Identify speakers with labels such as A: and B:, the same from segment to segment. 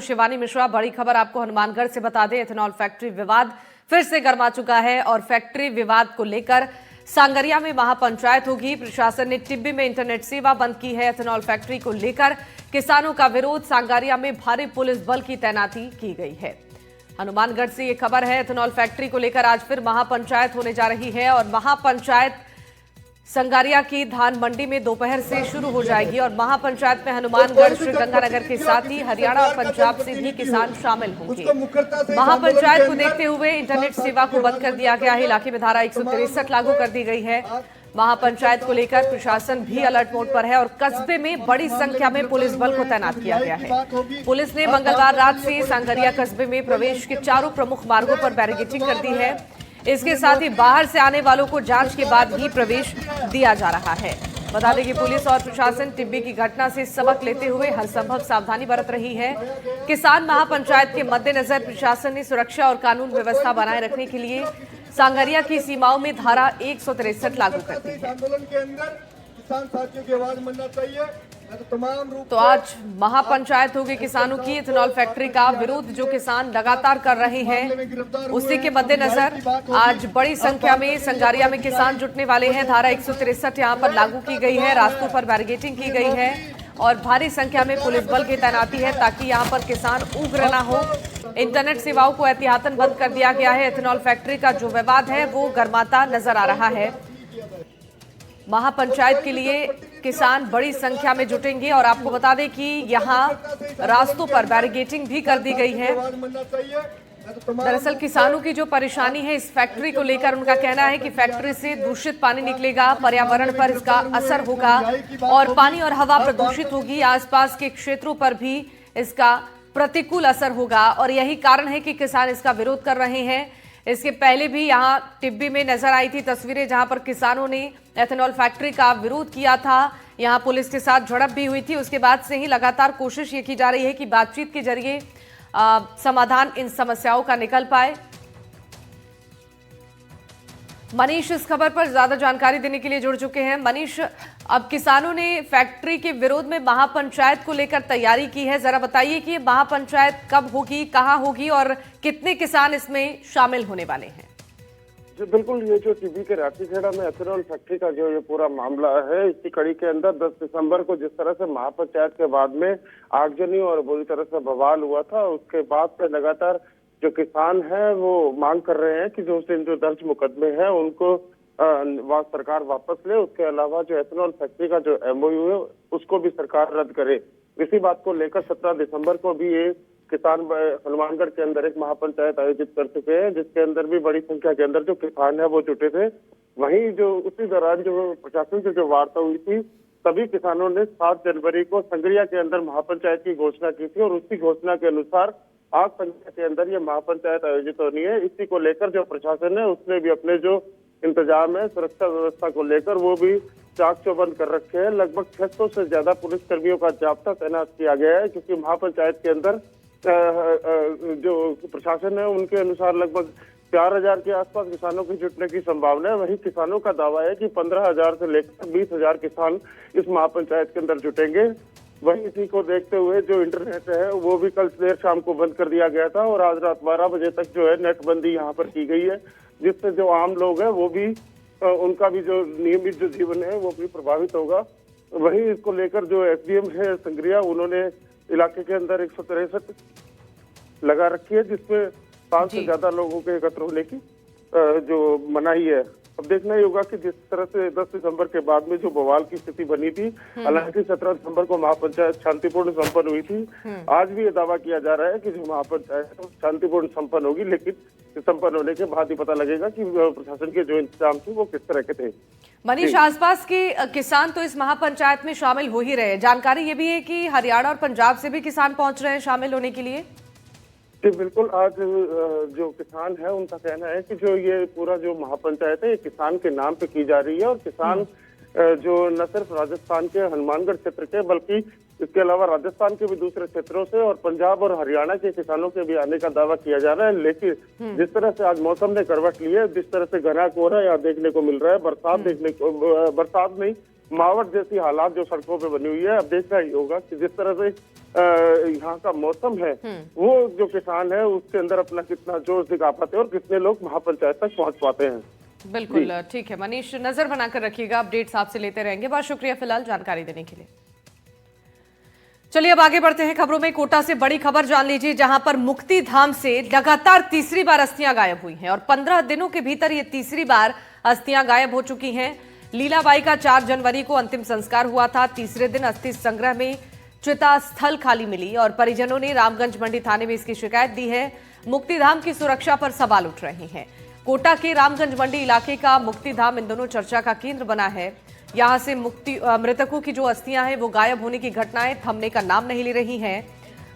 A: शिवानी मिश्रा, बड़ी खबर आपको हनुमानगढ़ से बता दें। एथेनॉल फैक्ट्री विवाद फिर से गर्मा चुका है और फैक्ट्री विवाद को लेकर सांगरिया में महापंचायत होगी। प्रशासन ने टिब्बी में इंटरनेट सेवा बंद की है। एथेनॉल फैक्ट्री को लेकर किसानों का विरोध, सांगरिया में भारी पुलिस बल की तैनाती की गई है। हनुमानगढ़ से ये खबर है। एथेनॉल फैक्ट्री को लेकर आज फिर महापंचायत होने जा रही है और महापंचायत संगारिया की धान मंडी में दोपहर से शुरू हो जाएगी और महापंचायत में हनुमानगढ़, श्रीगंगानगर के साथ ही हरियाणा और पंजाब से भी किसान शामिल होंगे। महापंचायत को देखते हुए इंटरनेट सेवा को बंद कर दिया गया है। इलाके में धारा 163 लागू कर दी गई है। महापंचायत को लेकर प्रशासन भी अलर्ट मोड पर है और कस्बे में बड़ी संख्या में पुलिस बल को तैनात किया गया है। पुलिस ने मंगलवार रात से सांगरिया कस्बे में प्रवेश के चारों प्रमुख मार्गों पर बैरिकेडिंग कर दी है। इसके साथ ही बाहर से आने वालों को जांच के बाद ही प्रवेश दिया जा रहा है। बता दें कि पुलिस और प्रशासन टिब्बी की घटना से सबक लेते हुए हर संभव सावधानी बरत रही है। किसान महापंचायत के मद्देनजर प्रशासन ने सुरक्षा और कानून व्यवस्था बनाए रखने के लिए सांगरिया की सीमाओं में धारा 163 लागू कर दी है।
B: किसान साथियों की आवाज मिलना चाहिए।
A: तो आज महापंचायत होगी किसानों की। एथेनॉल फैक्ट्री का विरोध जो किसान लगातार कर रहे हैं, उसी के मद्देनजर आज बड़ी संख्या में संगारिया में किसान जुटने वाले हैं। धारा 163 यहां पर लागू की गई है। रास्तों पर बैरिकेडिंग की गई है और भारी संख्या में पुलिस बल की तैनाती है ताकि यहां पर किसान उग्र न हो। इंटरनेट सेवाओं को एहतियातन बंद कर दिया गया है। एथेनॉल फैक्ट्री का जो विवाद है वो गर्माता नजर आ रहा है। महापंचायत के लिए किसान बड़ी संख्या में जुटेंगे और आपको बता दें कि यहां रास्तों पर बैरिकेडिंग भी कर दी गई है। दरअसल किसानों की जो परेशानी है इस फैक्ट्री को लेकर, उनका कहना है कि फैक्ट्री से दूषित पानी निकलेगा, पर्यावरण पर इसका असर होगा और पानी और हवा प्रदूषित होगी। आसपास के क्षेत्रों पर भी इसका प्रतिकूल असर होगा और यही कारण है कि किसान इसका विरोध कर रहे हैं। इसके पहले भी यहां टिब्बी में नजर आई थी तस्वीरें जहां पर किसानों ने एथेनॉल फैक्ट्री का विरोध किया था। यहां पुलिस के साथ झड़प भी हुई थी। उसके बाद से ही लगातार कोशिश ये की जा रही है कि बातचीत के जरिए समाधान इन समस्याओं का निकल पाए। मनीष इस खबर पर ज्यादा जानकारी देने के लिए जुड़ चुके हैं। मनीष, अब किसानों ने फैक्ट्री के विरोध में महापंचायत को लेकर तैयारी की है। जरा बताइए कि महापंचायत कब होगी, कहां होगी और कितने किसान इसमें शामिल होने वाले हैं?
C: जी बिल्कुल, ये जो टिब्बी के राठीखेड़ा में एथेनॉल फैक्ट्री का जो ये पूरा मामला है, इसकी कड़ी के अंदर 10 दिसंबर को जिस तरह से महापंचायत के बाद में आगजनी और बुरी तरह से बवाल हुआ था, उसके बाद से लगातार जो किसान है वो मांग कर रहे हैं कि जो दर्ज मुकदमे हैं उनको सरकार वापस ले। उसके अलावा जो एथेनॉल फैक्ट्री का जो MOU है उसको भी सरकार रद्द करे। इसी बात को लेकर 17 दिसंबर को भी ये किसान हनुमानगढ़ के अंदर एक महापंचायत आयोजित कर चुके हैं, जिसके अंदर भी बड़ी संख्या के अंदर जो किसान है वो जुटे थे। वहीं जो उसी दौरान जो प्रशासन से जो वार्ता हुई थी, सभी किसानों ने 7 जनवरी को संगरिया के अंदर महापंचायत की घोषणा की थी और उसी घोषणा के अनुसार आज संख्या के अंदर ये महापंचायत आयोजित होनी है। इसी को लेकर जो प्रशासन है उसने भी अपने जो इंतजाम है सुरक्षा व्यवस्था को लेकर वो भी चाक चौबंद कर रखे हैं। लगभग 600 से ज्यादा पुलिस कर्मियों का जाब्ता तैनात किया गया है, क्योंकि महापंचायत के अंदर जो प्रशासन है उनके अनुसार लगभग 4000 के आसपास किसानों के जुटने की संभावना है। वहीं किसानों का दावा है कि 15,000 से लेकर 20,000 किसान इस महापंचायत के अंदर जुटेंगे। वहीं इसी को देखते हुए जो इंटरनेट है वो भी कल देर शाम को बंद कर दिया गया था और आज रात 12 बजे तक जो है नेट बंदी यहाँ पर की गई है, जिससे जो आम लोग हैं वो भी उनका भी जो नियमित जो जीवन है वो भी प्रभावित होगा। वहीं इसको लेकर जो SDM है संगरिया, उन्होंने इलाके के अंदर 163 लगा रखी है, जिसमें 5 से ज्यादा लोगों के एकत्र होने की जो मनाही है। अब देखना ही होगा कि जिस तरह से 10 दिसंबर के बाद में जो बवाल की स्थिति बनी थी, हालांकि 17 दिसंबर को महापंचायत शांतिपूर्ण संपन्न हुई थी। आज भी ये दावा किया जा रहा है कि जो महापंचायत शांतिपूर्ण संपन्न होगी, लेकिन संपन्न होने के बाद ही पता लगेगा कि प्रशासन के जो इंतजाम थे वो किस तरह के थे।
A: मनीष, आसपास के किसान तो इस महापंचायत में शामिल हो ही रहे। जानकारी ये भी है कि हरियाणा और पंजाब से भी किसान पहुंच रहे हैं शामिल होने के लिए।
C: जी बिल्कुल, आज जो किसान है उनका कहना है कि जो ये पूरा जो महापंचायत है ये किसान के नाम पे की जा रही है और किसान जो न सिर्फ राजस्थान के हनुमानगढ़ क्षेत्र के बल्कि इसके अलावा राजस्थान के भी दूसरे क्षेत्रों से और पंजाब और हरियाणा के किसानों के भी आने का दावा किया जा रहा है। लेकिन जिस तरह से आज मौसम ने करवट ली है, जिस तरह से घना कोहरा यहाँ देखने को मिल रहा है, बरसात नहीं मावट जैसी हालात जो सड़कों पे बनी हुई है, अब देखना ही होगा कि जिस तरह से यहाँ का मौसम है वो जो किसान है उसके अंदर अपना कितना जोश दिखा पाते हैं और कितने लोग महापंचायत तक पहुंच पाते हैं।
A: बिल्कुल ठीक है मनीष, नजर बनाकर रखिएगा, अपडेट्स आपसे लेते रहेंगे। बहुत शुक्रिया फिलहाल जानकारी देने के लिए। चलिए अब आगे बढ़ते हैं खबरों में। कोटा से बड़ी खबर जान लीजिए, जहां पर मुक्ति धाम से लगातार तीसरी बार अस्थियां गायब हुई हैं और 15 दिनों के भीतर ये तीसरी बार अस्थियां गायब हो चुकी हैं। लीलाबाई का 4 जनवरी को अंतिम संस्कार हुआ था। तीसरे दिन अस्थि संग्रह में चिता स्थल खाली मिली और परिजनों ने रामगंज मंडी थाने में इसकी शिकायत दी है। मुक्तिधाम की सुरक्षा पर सवाल उठ रहे हैं। कोटा के रामगंज मंडी इलाके का मुक्तिधाम इन दोनों चर्चा का केंद्र बना है। यहां से मृतकों की जो अस्थियां हैं वो गायब होने की घटनाएं थमने का नाम नहीं ले रही हैं।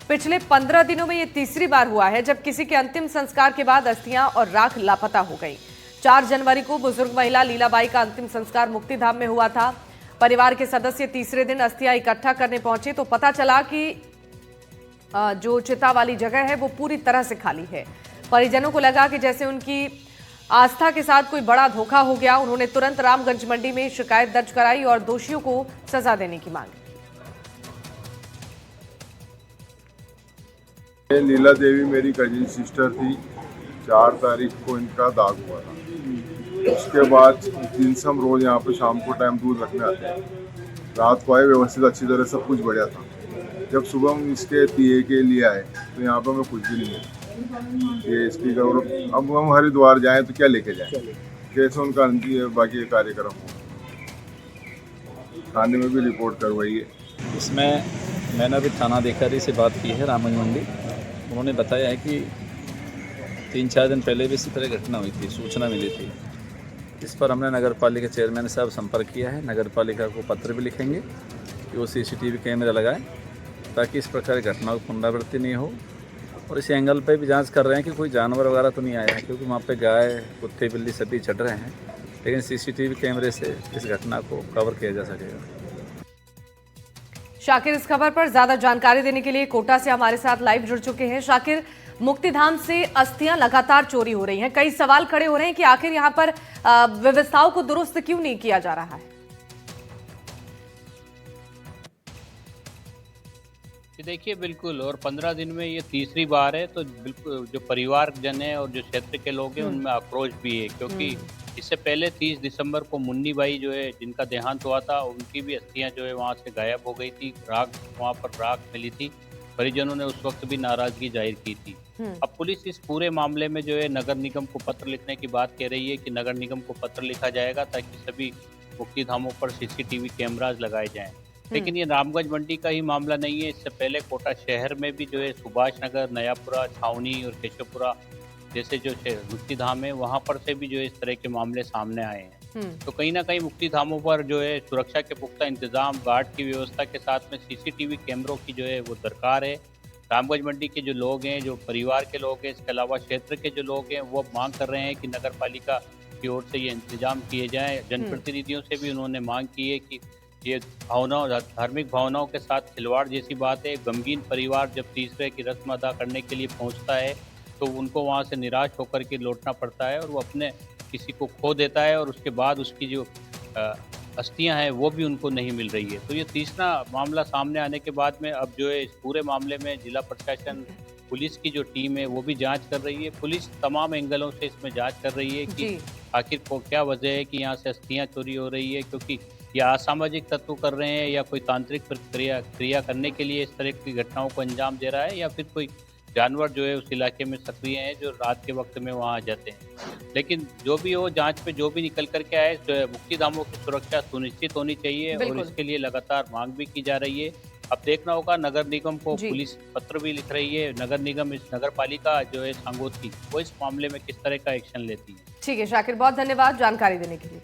A: पिछले 15 दिनों में ये तीसरी बार हुआ है जब किसी के अंतिम संस्कार के बाद अस्थियां और राख लापता हो गई। 4 जनवरी को बुजुर्ग महिला लीलाबाई का अंतिम संस्कार मुक्तिधाम में हुआ था। परिवार के सदस्य तीसरे दिन अस्थियां इकट्ठा करने पहुंचे तो पता चला कि जो चिता वाली जगह है वो पूरी तरह से खाली है। परिजनों को लगा कि जैसे उनकी आस्था के साथ कोई बड़ा धोखा हो गया। उन्होंने तुरंत रामगंज मंडी में शिकायत दर्ज कराई और दोषियों को सजा देने की मांग की।
D: लीला देवी मेरी कजिन सिस्टर थी। 4 तारीख को इनका दाग हुआ था। उसके बाद दिन से हम रोज यहाँ पे शाम को टाइम दूध रखने आते हैं। रात को आए, व्यवस्थित अच्छी तरह सब कुछ बढ़िया था। जब सुबह हम इसके तिये के लिए आए तो यहाँ पे हमें कुछ भी नहीं है। ये इसकी गौरव, अब हम हरिद्वार जाएं तो क्या लेके जाएं, कैसे उनका बाकी कार्यक्रम हो। थाने में भी रिपोर्ट करवाई है।
E: इसमें मैंने अभी थाना अधिकारी से बात की है रामगंज मंडी। उन्होंने बताया है कि 3-4 दिन पहले भी इसी तरह घटना हुई थी, सूचना मिली थी। इस पर हमने नगर पालिका चेयरमैन साहब संपर्क किया है। नगर पालिका को पत्र भी लिखेंगे कि वो CCTV कैमरा लगाए ताकि इस प्रकार की घटना की पुनरावृत्ति नहीं हो। और इस एंगल पे भी जांच कर रहे हैं कि कोई जानवर वगैरह तो नहीं आया है, क्योंकि वहाँ पे गाय कुत्ते बिल्ली सभी चढ़ रहे हैं। लेकिन CCTV कैमरे से इस घटना को कवर किया जा सकेगा।
A: शाकिर इस खबर पर ज्यादा जानकारी देने के लिए कोटा से हमारे साथ लाइव जुड़ चुके हैं। शाकिर, मुक्तिधाम से अस्थियां लगातार चोरी हो रही हैं, कई सवाल खड़े हो रहे हैं कि आखिर यहां पर व्यवस्थाओं को दुरुस्त क्यों नहीं किया जा रहा है।
F: देखिए बिल्कुल, और 15 दिन में ये तीसरी बार है, तो बिल्कुल जो परिवारजन है और जो क्षेत्र के लोग हैं उनमें आक्रोश भी है। क्योंकि इससे पहले 30 दिसंबर को मुन्नी बाई जो है जिनका देहांत हुआ था, उनकी भी अस्थियां जो है वहां से गायब हो गई थी। वहां पर राख मिली थी। परिजनों ने उस वक्त भी नाराजगी जाहिर की थी। अब पुलिस इस पूरे मामले में जो है नगर निगम को पत्र लिखने की बात कह रही है कि नगर निगम को पत्र लिखा जाएगा ताकि सभी मुक्तिधामों पर CCTV कैमराज लगाए जाएं। लेकिन ये रामगंज मंडी का ही मामला नहीं है। इससे पहले कोटा शहर में भी जो है सुभाष नगर, नयापुरा, छावनी और केशवपुरा जैसे जो मुक्तिधाम है वहाँ पर से भी जो है इस तरह के मामले सामने आए हैं। तो कहीं ना कहीं मुक्तिधामों पर जो है सुरक्षा के पुख्ता इंतजाम, गार्ड की व्यवस्था के साथ में CCTV कैमरों की जो है वो दरकार है। रामगंज मंडी के जो लोग हैं, जो परिवार के लोग हैं, इसके अलावा क्षेत्र के जो लोग हैं, वो मांग कर रहे हैं कि नगर पालिका की ओर से ये इंतजाम किए जाएं। जनप्रतिनिधियों से भी उन्होंने मांग की है कि ये भावनाओं, धार्मिक भावनाओं के साथ खिलवाड़ जैसी बात है। गमगीन परिवार जब तीसरे की रस्म अदा करने के लिए पहुंचता है तो उनको वहां से निराश होकर के लौटना पड़ता है और वो अपने किसी को खो देता है और उसके बाद उसकी जो अस्थियां हैं वो भी उनको नहीं मिल रही है। तो ये तीसरा मामला सामने आने के बाद में अब जो है इस पूरे मामले में जिला प्रशासन, पुलिस की जो टीम है वो भी जांच कर रही है। पुलिस तमाम एंगलों से इसमें जांच कर रही है कि आखिर को क्या वजह है कि यहाँ से अस्थियां चोरी हो रही है, क्योंकि या असामाजिक तत्व कर रहे हैं या कोई तांत्रिक क्रिया करने के लिए इस तरह की घटनाओं को अंजाम दे रहा है, या फिर कोई जानवर जो है उस इलाके में सक्रिय हैं जो रात के वक्त में वहाँ आ जाते हैं। लेकिन जो भी हो, जांच पे जो भी निकल करके आए, मुक्तिधामों की सुरक्षा सुनिश्चित होनी चाहिए और इसके लिए लगातार मांग भी की जा रही है। अब देखना होगा, नगर निगम को पुलिस पत्र भी लिख रही है। नगर निगम, इस नगर पालिका जो है सांगोद की, वो इस मामले में किस तरह का एक्शन लेती है।
A: ठीक है शाकिर, बहुत धन्यवाद जानकारी देने के लिए।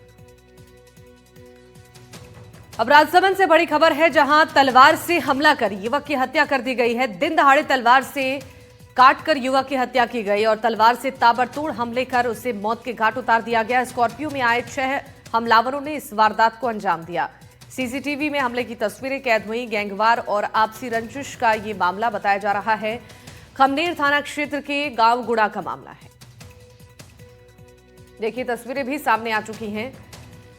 A: अब राजसमंद से बड़ी खबर है, जहां तलवार से हमला कर युवक की हत्या कर दी गई है। दिन दहाड़े तलवार से काटकर युवक की हत्या की गई और तलवार से ताबड़तोड़ हमले कर उसे मौत के घाट उतार दिया गया। स्कॉर्पियो में आए 6 हमलावरों ने इस वारदात को अंजाम दिया। सीसीटीवी में हमले की तस्वीरें कैद हुई। गैंगवार और आपसी रंजिश का ये मामला बताया जा रहा है। खमनेर थाना क्षेत्र के गांव गुड़ा का मामला है। देखिए तस्वीरें भी सामने आ चुकी हैं।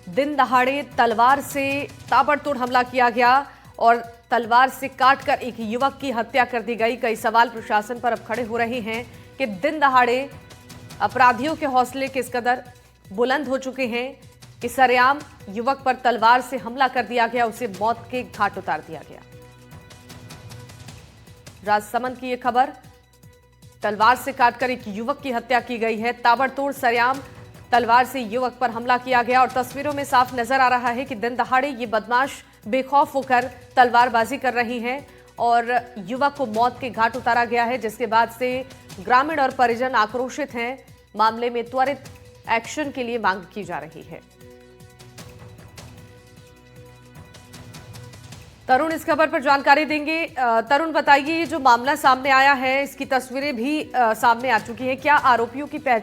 A: दिन दहाड़े तलवार से ताबड़तोड़ हमला किया गया और तलवार से काटकर एक युवक की हत्या कर दी गई। कई सवाल प्रशासन पर अब खड़े हो रहे हैं कि दिन दहाड़े अपराधियों के हौसले किस कदर बुलंद हो चुके हैं कि सरेआम युवक पर तलवार से हमला कर दिया गया, उसे मौत के घाट उतार दिया गया। राजसमंद की यह खबर, तलवार से काटकर एक युवक की हत्या की गई है। ताबड़तोड़ सरेआम तलवार से युवक पर हमला किया गया और तस्वीरों में साफ नजर आ रहा है कि दिन दहाड़े ये बदमाश बेखौफ होकर तलवारबाजी कर रही हैं और युवक को मौत के घाट उतारा गया है, जिसके बाद से ग्रामीण और परिजन आक्रोशित हैं। मामले में त्वरित एक्शन के लिए मांग की जा रही है। तरुण इस खबर पर जानकारी देंगे। तरुण बताइए, ये जो मामला सामने आया है इसकी तस्वीरें भी सामने आ चुकी है, क्या आरोपियों की पहचान